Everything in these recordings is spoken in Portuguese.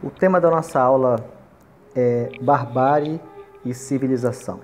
O tema da nossa aula é barbárie e civilização.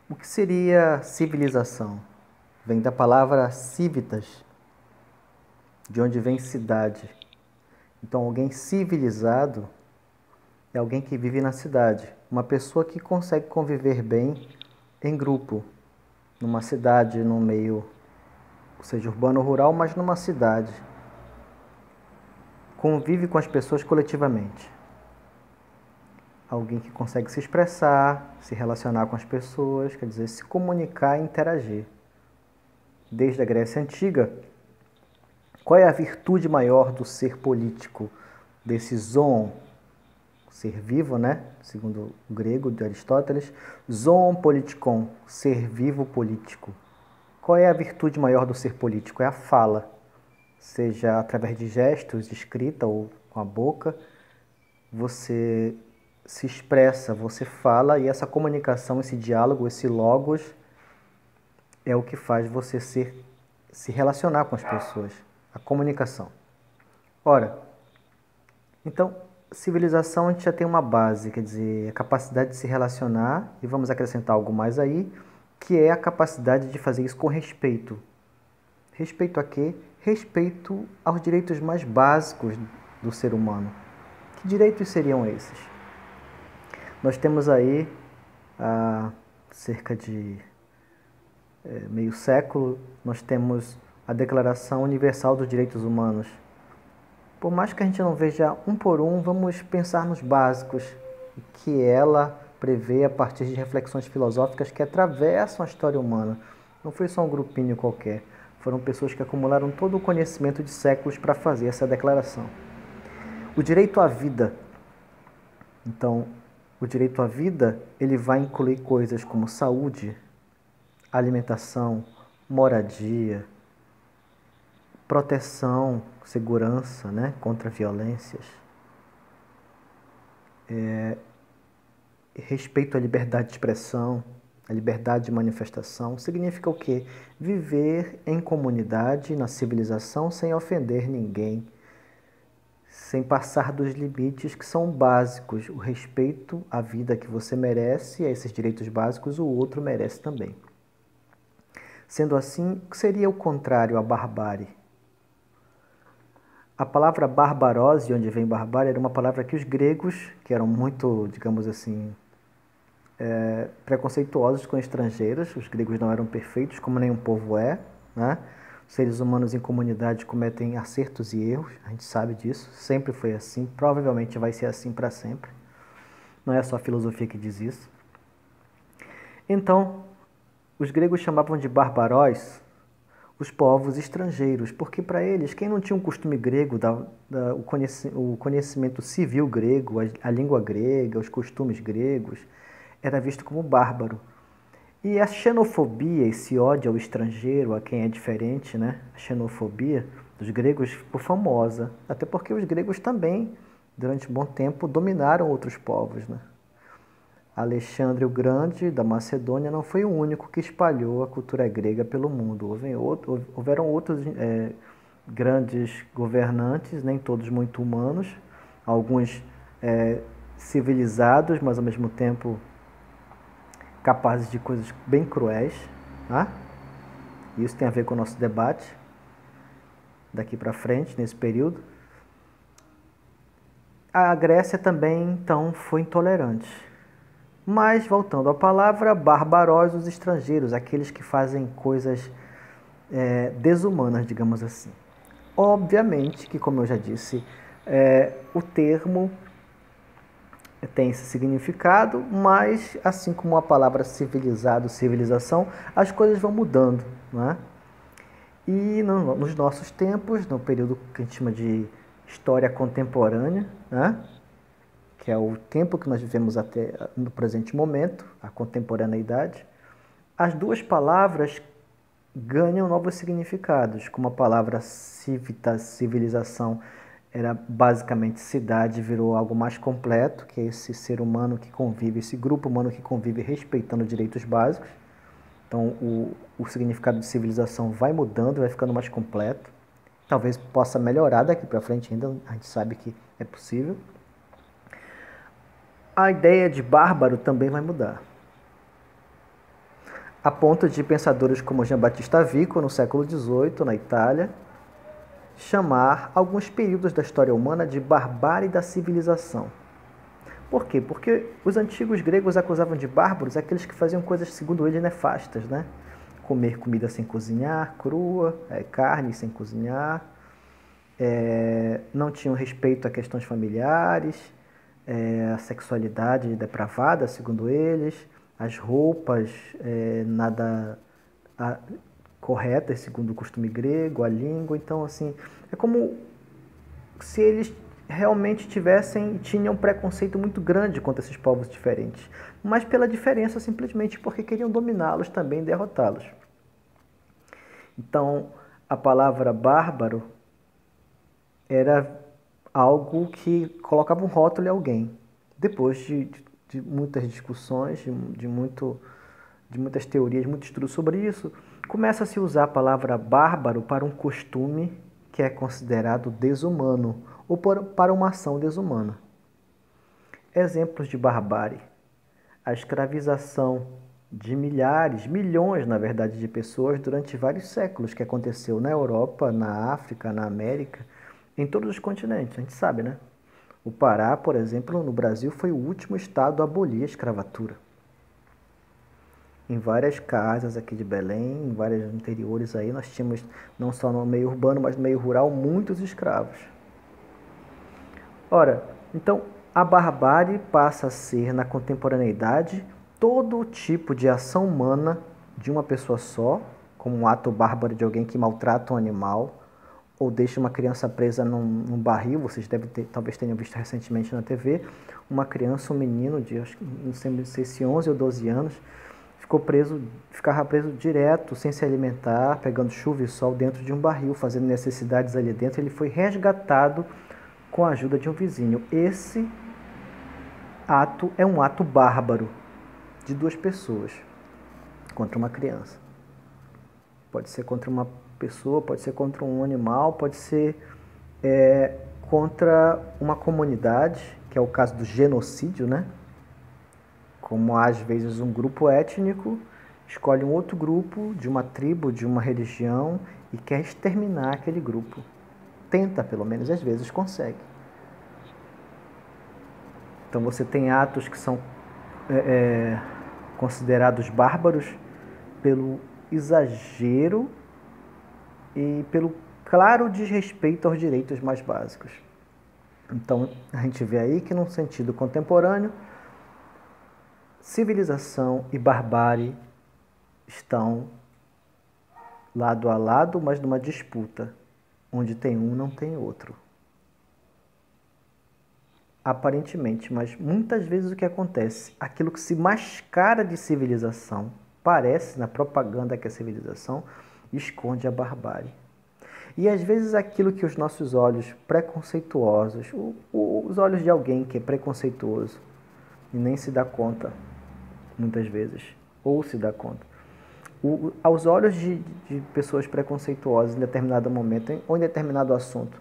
O que seria civilização? Vem da palavra civitas, de onde vem cidade. Então, alguém civilizado é alguém que vive na cidade, uma pessoa que consegue conviver bem em grupo, numa cidade, num meio, seja urbano ou rural, mas numa cidade. Convive com as pessoas coletivamente. Alguém que consegue se expressar, se relacionar com as pessoas, quer dizer, se comunicar e interagir. Desde a Grécia Antiga, qual é a virtude maior do ser político, desse zoon, ser vivo, né? Segundo o grego de Aristóteles, zoon politikon, ser vivo político. Qual é a virtude maior do ser político? É a fala, seja através de gestos, de escrita ou com a boca, você se expressa, você fala e essa comunicação, esse diálogo, esse logos é o que faz você se relacionar com as pessoas, a comunicação. Ora, então, civilização a gente já tem uma base, quer dizer, a capacidade de se relacionar, e vamos acrescentar algo mais aí, que é a capacidade de fazer isso com respeito. Respeito a quê? Respeito aos direitos mais básicos do ser humano. Que direitos seriam esses? Nós temos aí, há cerca de meio século, nós temos a Declaração Universal dos Direitos Humanos. Por mais que a gente não veja um por um, vamos pensar nos básicos que ela prevê a partir de reflexões filosóficas que atravessam a história humana. Não foi só um grupinho qualquer, foram pessoas que acumularam todo o conhecimento de séculos para fazer essa declaração. O direito à vida. Então, o direito à vida, ele vai incluir coisas como saúde, alimentação, moradia, proteção, segurança, né, contra violências, respeito à liberdade de expressão, à liberdade de manifestação. Significa o quê? Viver em comunidade, na civilização, sem ofender ninguém, sem passar dos limites que são básicos. O respeito à vida que você merece, a esses direitos básicos, o outro merece também. Sendo assim, o que seria o contrário à barbárie? A palavra barbarose, onde vem barbárie, era uma palavra que os gregos, que eram muito, digamos assim, preconceituosos com estrangeiros, os gregos não eram perfeitos, como nenhum povo é, né? Os seres humanos em comunidade cometem acertos e erros, a gente sabe disso, sempre foi assim, provavelmente vai ser assim para sempre. Não é só a filosofia que diz isso. Então, os gregos chamavam de barbaróis os povos estrangeiros, porque para eles, quem não tinha um costume grego, o conhecimento civil grego, a língua grega, os costumes gregos, era visto como bárbaro. E a xenofobia, esse ódio ao estrangeiro, a quem é diferente, né? A xenofobia dos gregos ficou famosa, até porque os gregos também, durante um bom tempo, dominaram outros povos, né? Alexandre o Grande, da Macedônia, não foi o único que espalhou a cultura grega pelo mundo. Houveram outros grandes governantes, nem todos muito humanos, alguns civilizados, mas ao mesmo tempo capazes de coisas bem cruéis. Tá? Isso tem a ver com o nosso debate daqui para frente, nesse período. A Grécia também, então, foi intolerante. Mas, voltando à palavra, barbaros, os estrangeiros, aqueles que fazem coisas desumanas, digamos assim. Obviamente que, como eu já disse, o termo tem esse significado, mas, assim como a palavra civilizado, civilização, as coisas vão mudando, não é? E nos nossos tempos, no período que a gente chama de história contemporânea, né? Que é o tempo que nós vivemos até no presente momento, a contemporaneidade, as duas palavras ganham novos significados, como a palavra civitas, civilização, era basicamente cidade, virou algo mais completo, que é esse ser humano que convive, esse grupo humano que convive respeitando direitos básicos. Então, o significado de civilização vai mudando, vai ficando mais completo. Talvez possa melhorar daqui para frente ainda, a gente sabe que é possível. A ideia de bárbaro também vai mudar. A ponto de pensadores como Giambattista Vico, no século XVIII, na Itália, chamar alguns períodos da história humana de barbárie da civilização. Por quê? Porque os antigos gregos acusavam de bárbaros aqueles que faziam coisas, segundo eles, nefastas, né? Comer comida sem cozinhar, crua, carne sem cozinhar, não tinham respeito a questões familiares, a sexualidade depravada, segundo eles, as roupas nada corretas, segundo o costume grego, a língua. Então, assim, é como se eles realmente tinham um preconceito muito grande contra esses povos diferentes, mas pela diferença simplesmente porque queriam dominá-los também, derrotá-los. Então, a palavra bárbaro era algo que colocava um rótulo em alguém. Depois de muitas discussões, de muitas teorias, muito estudo sobre isso, começa a se usar a palavra bárbaro para um costume que é considerado desumano, ou para uma ação desumana. Exemplos de barbárie: a escravização de milhares, milhões, na verdade, de pessoas durante vários séculos, que aconteceu na Europa, na África, na América, em todos os continentes, a gente sabe, né? O Pará, por exemplo, no Brasil, foi o último estado a abolir a escravatura. Em várias casas aqui de Belém, em vários interiores aí, nós tínhamos, não só no meio urbano, mas no meio rural, muitos escravos. Ora, então, a barbárie passa a ser, na contemporaneidade, todo tipo de ação humana de uma pessoa só, como um ato bárbaro de alguém que maltrata um animal, ou deixa uma criança presa num barril. Vocês talvez tenham visto recentemente na TV, uma criança, um menino de, não sei se 11 ou 12 anos, ficava preso direto, sem se alimentar, pegando chuva e sol dentro de um barril, fazendo necessidades ali dentro. Ele foi resgatado com a ajuda de um vizinho. Esse ato é um ato bárbaro de duas pessoas contra uma criança. Pode ser contra uma pessoa, pode ser contra um animal, pode ser contra uma comunidade, que é o caso do genocídio, né? Como às vezes um grupo étnico escolhe um outro grupo de uma tribo, de uma religião, e quer exterminar aquele grupo. Tenta, pelo menos, às vezes consegue. Então você tem atos que são considerados bárbaros pelo exagero e pelo claro desrespeito aos direitos mais básicos. Então a gente vê aí que, num sentido contemporâneo, civilização e barbárie estão lado a lado, mas numa disputa, onde tem um não tem outro. Aparentemente, mas muitas vezes o que acontece, aquilo que se mascara de civilização, parece na propaganda que é civilização, esconde a barbárie. E às vezes aquilo que os nossos olhos preconceituosos, os olhos de alguém que é preconceituoso e nem se dá conta, muitas vezes, ou se dá conta, aos olhos de pessoas preconceituosas em determinado momento ou em determinado assunto,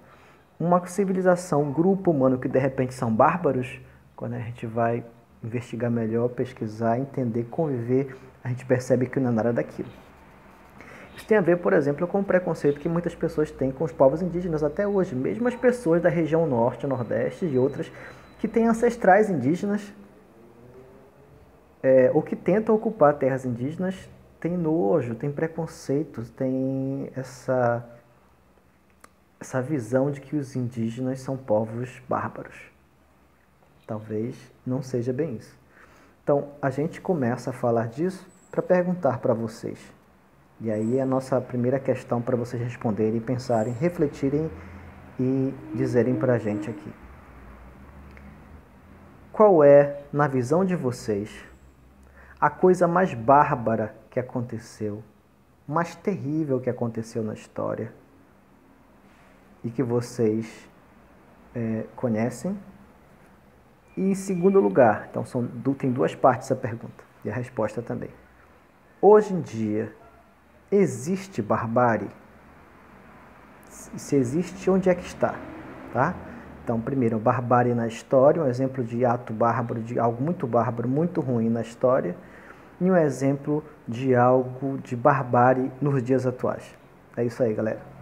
uma civilização, um grupo humano que de repente são bárbaros, quando a gente vai investigar melhor, pesquisar, entender, conviver, a gente percebe que não é nada daquilo. Isso tem a ver, por exemplo, com o preconceito que muitas pessoas têm com os povos indígenas até hoje. Mesmo as pessoas da região norte, nordeste e outras que têm ancestrais indígenas ou que tentam ocupar terras indígenas, têm nojo, têm preconceitos, têm essa visão de que os indígenas são povos bárbaros. Talvez não seja bem isso. Então, a gente começa a falar disso para perguntar para vocês. E aí é a nossa primeira questão para vocês responderem, pensarem, refletirem e dizerem para a gente aqui. Qual é, na visão de vocês, a coisa mais bárbara que aconteceu, mais terrível que aconteceu na história e que vocês conhecem? E em segundo lugar, então tem duas partes a pergunta e a resposta também. Hoje em dia, existe barbárie? se existe, onde é que está, tá? Então, primeiro, barbárie na história, um exemplo de ato bárbaro, de algo muito bárbaro, muito ruim na história, e um exemplo de algo de barbárie nos dias atuais. É isso aí, galera.